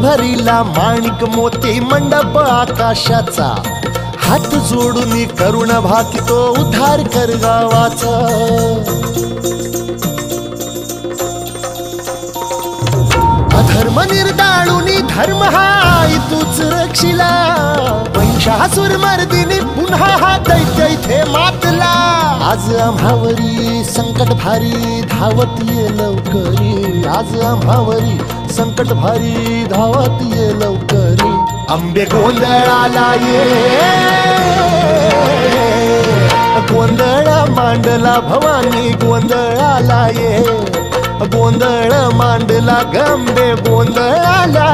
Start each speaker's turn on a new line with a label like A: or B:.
A: भरिला माणिक मोती मंडप आकाशाचा, हात जोडून करुण भाकितो उद्धार कर गावाचा। अधर्म निर्दाळूनी धर्म हाय तूच रक्षिला, महिषासुर मर्दिनी पुन्हा हा दैत्य इथे मातला। आज आम्हावरी संकट भारी धावत ये लवकरी, आज आम्हावरी संकट भारी धावत ये लवकरी। अंबे गोंधळाला ये, गोंधळ मांडला भवानी गोंधळाला ये, गोंधळ मांडला गंबे गोंधळाला